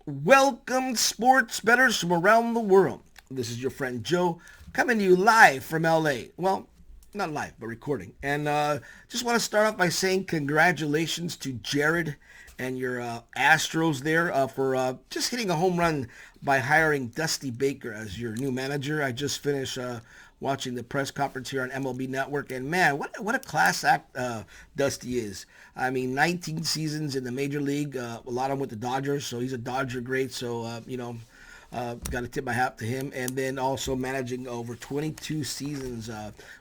Welcome, sports bettors from around the world. This is your friend Joe coming to you live from LA. Well, not live, but recording. And just want to start off by saying congratulations to Jared and your Astros there for just hitting a home run by hiring Dusty Baker as your new manager. I just finished watching the press conference here on MLB Network, and man, what a class act Dusty is. I mean, 19 seasons in the major league, a lot of them with the Dodgers, so he's a Dodger great. So got to tip my hat to him, and then also managing over 22 seasons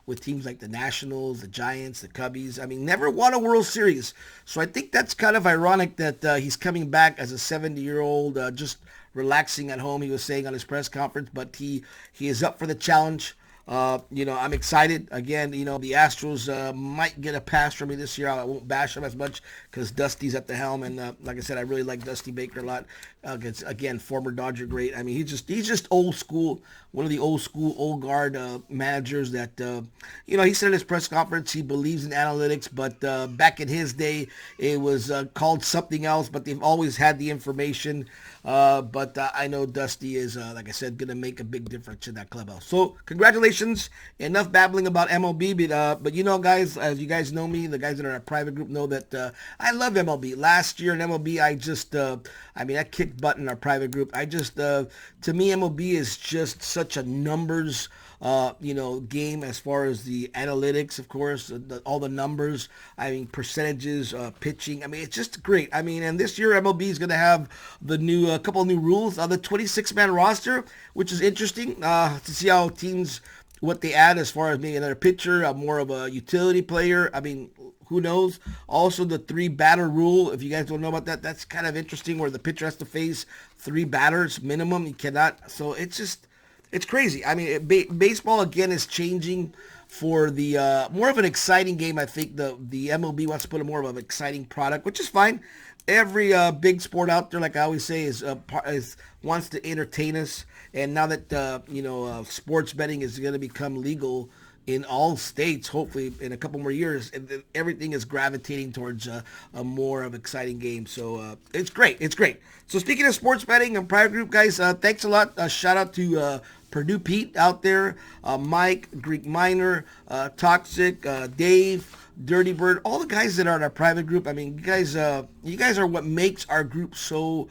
with teams like the Nationals, the Giants, the Cubbies. I mean, never won a World Series, so I think that's kind of ironic that he's coming back as a 70-year-old, just relaxing at home. He was saying on his press conference, but he is up for the challenge. I'm excited. Again, the Astros might get a pass from me this year. I won't bash them as much because Dusty's at the helm, and like I said, I really like Dusty Baker a lot. Again, former Dodger great. I mean, he's just old school, one of the old school, old guard managers that, he said in his press conference he believes in analytics, but back in his day, it was called something else, but they've always had the information. But I know Dusty is, like I said, going to make a big difference in that clubhouse. So congratulations. Enough babbling about MLB, but guys, as you guys know me, the guys that are in our private group know that I love MLB. Last year in MLB, I kicked butt in our private group. To me, MLB is just such a numbers game as far as the analytics, of course, all the numbers. I mean, percentages, pitching. I mean, it's just great. I mean, and this year MLB is going to have the new couple of new rules on the 26-man roster, which is interesting to see how teams what they add as far as maybe another pitcher, more of a utility player. I mean, who knows? Also, the three batter rule. If you guys don't know about that, that's kind of interesting, where the pitcher has to face three batters minimum. You cannot. So it's crazy. I mean, baseball again is changing for the more of an exciting game. I think the MLB wants to put a more of an exciting product, which is fine. Every big sport out there, like I always say, is wants to entertain us. And now that sports betting is going to become legal in all states, hopefully in a couple more years, everything is gravitating towards a more of exciting game. So it's great. It's great. So speaking of sports betting and private group, guys, thanks a lot. Shout out to Purdue Pete out there, Mike, Greek Minor, Toxic, Dave, Dirty Bird, all the guys that are in our private group. I mean, you guys are what makes our group so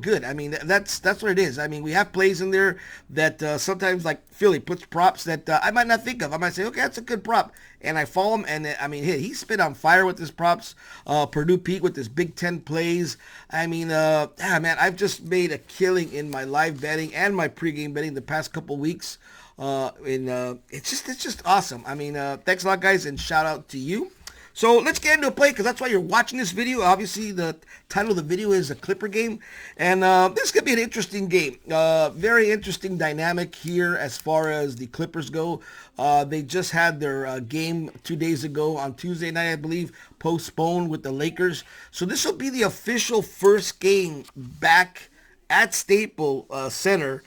good. I mean, that's what it is. I mean, we have plays in there that sometimes, like Philly puts props that I might not think of. I might say, okay, that's a good prop, and I follow him. And I mean, he's been on fire with his props. Purdue Pete with his Big Ten plays. I mean, man, I've just made a killing in my live betting and my pregame betting the past couple weeks. It's just awesome. I mean, thanks a lot, guys, and shout out to you. So let's get into a play, because that's why you're watching this video. Obviously, the title of the video is a Clipper game, and this could be an interesting game. Very interesting dynamic here as far as the Clippers go. They just had their game 2 days ago on Tuesday night, I believe, postponed with the Lakers. So this will be the official first game back at Staples Center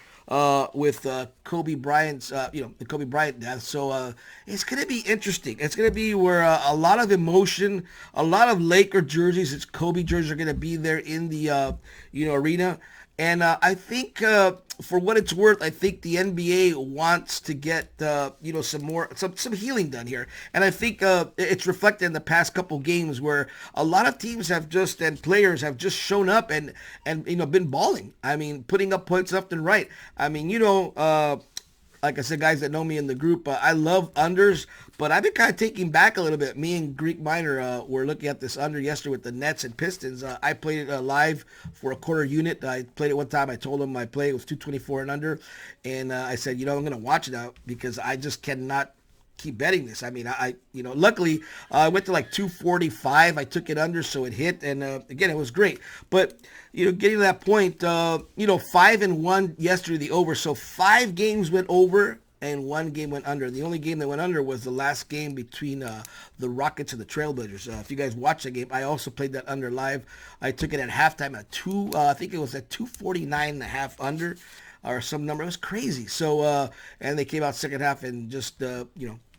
with Kobe Bryant's, the Kobe Bryant death. So it's going to be interesting. It's going to be where a lot of emotion, a lot of Laker jerseys, it's Kobe jerseys are going to be there in the, arena. And I think, for what it's worth, I think the NBA wants to get, some healing done here. And I think it's reflected in the past couple games where a lot of teams and players have just shown up and been balling. I mean, putting up points left and right. I mean, like I said, guys that know me in the group, I love unders, but I've been kind of taking back a little bit. Me and Greek Minor were looking at this under yesterday with the Nets and Pistons. I played it live for a quarter unit. I played it one time. I told him my play was 224 and under, and I said, I'm going to watch it out because I just cannot keep betting this. I mean, luckily I went to like 245. I took it under, so it hit, and again, it was great. But getting to that point, 5-1 yesterday, the over. So 5 games went over and 1 game went under. The only game that went under was the last game between the Rockets and the Trailblazers. If you guys watched the game, I also played that under live. I took it at halftime at I think it was at 249 and a half under, or some number. It was crazy. So, and they came out second half and just, the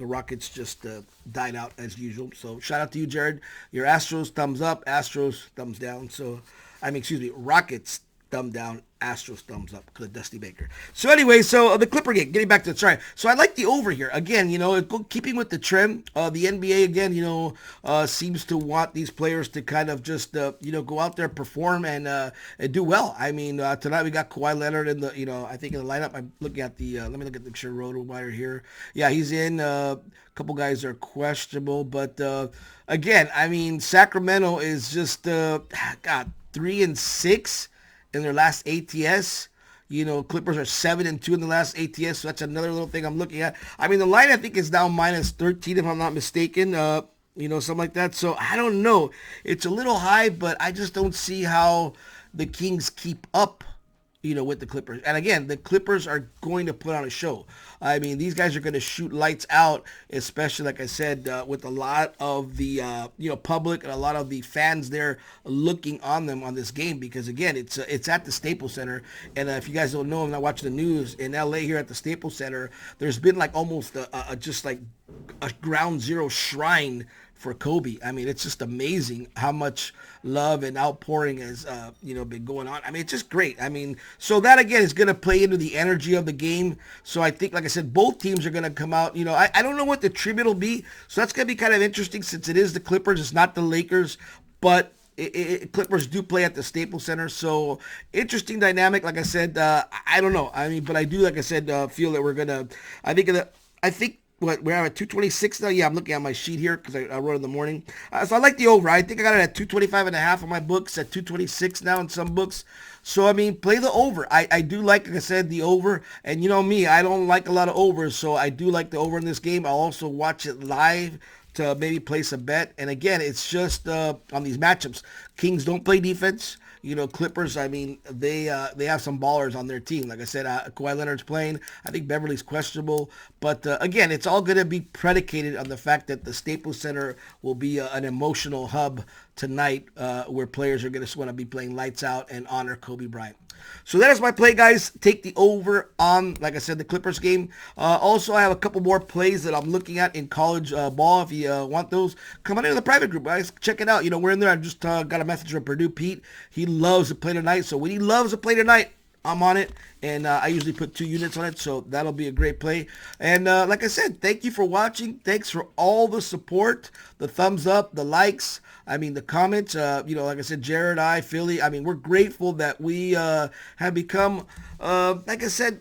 Rockets just died out as usual. So shout out to you, Jared. Your Astros, thumbs up. Astros, thumbs down. So, Rockets thumb down. Astros thumbs up because of Dusty Baker. So anyway, so the Clipper game, getting back to it, sorry. So I like the over here. Again, keeping with the trend, the NBA again, seems to want these players to kind of just, go out there, perform, and do well. I mean, tonight we got Kawhi Leonard in the, I think in the lineup. I'm looking at let me look at the sure RotoWire here. Yeah, he's in. A couple guys are questionable, but again, I mean, Sacramento is just, 3-6 in their last ATS. Clippers are 7-2 in the last ATS, so that's another little thing I'm looking at. I mean, the line I think is now minus 13 if I'm not mistaken, something like that. So I don't know. It's a little high, but I just don't see how the Kings keep up, with the Clippers. And again, the Clippers are going to put on a show. I mean, these guys are going to shoot lights out, especially, like I said, with a lot of the, public and a lot of the fans there looking on them on this game because, again, it's at the Staples Center. And if you guys don't know, I'm not watching the news, in L.A. here at the Staples Center, there's been like almost just like a ground zero shrine for Kobe. I mean, it's just amazing how much love and outpouring has, been going on. I mean, it's just great. I mean, so that again is going to play into the energy of the game. So I think, like I said, both teams are going to come out. I don't know what the tribute will be. So that's going to be kind of interesting since it is the Clippers. It's not the Lakers, but Clippers do play at the Staples Center. So interesting dynamic. Like I said, I don't know. I mean, but I do, like I said, feel that we're going to, I think we're at 226 now. Yeah, I'm looking at my sheet here because I wrote in the morning. So I like the over. I think I got it at 225.5 on my books, at 226 now in some books. So, I mean, play the over. I do like I said, the over. And you know me, I don't like a lot of overs. So I do like the over in this game. I'll also watch it live to maybe place a bet. And again, it's just on these matchups. Kings don't play defense. Clippers, I mean, they have some ballers on their team. Like I said, Kawhi Leonard's playing. I think Beverly's questionable. But again, it's all going to be predicated on the fact that the Staples Center will be an emotional hub tonight where players are going to want to be playing lights out and honor Kobe Bryant. So that is my play, guys. Take the over on, like I said, the Clippers game. Also, I have a couple more plays that I'm looking at in college ball. If you want those, come on into the private group, guys. Check it out. We're in there. I just got a message from Purdue Pete. He loves to play tonight. So when he loves to play tonight, I'm on it. And I usually put 2 units on it. So that'll be a great play. And like I said, thank you for watching. Thanks for all the support, the thumbs up, the likes. I mean, the comments, like I said, Jared, Philly. I mean, we're grateful that we have become, like I said,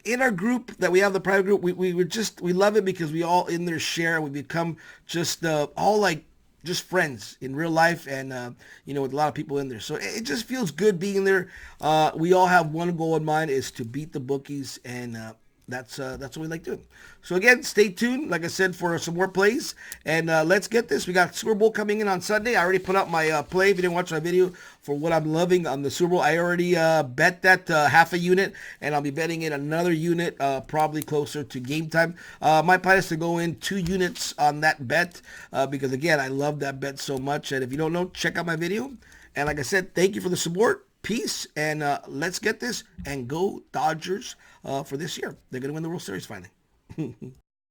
in our group that we have, the private group, we love it because we all in there share. We become just all like just friends in real life and, with a lot of people in there. So it just feels good being there. We all have one goal in mind is to beat the bookies, and that's what we like doing. So again, stay tuned, like I said, for some more plays. And let's get this. We got Super Bowl coming in on Sunday. I already put out my play, if you didn't watch my video, for what I'm loving on the Super Bowl. I already bet that half a unit, and I'll be betting in another unit probably closer to game time. My plan is to go in 2 units on that bet because, again, I love that bet so much. And if you don't know, check out my video. And like I said, thank you for the support. Peace, and let's get this and go Dodgers for this year. They're going to win the World Series finally.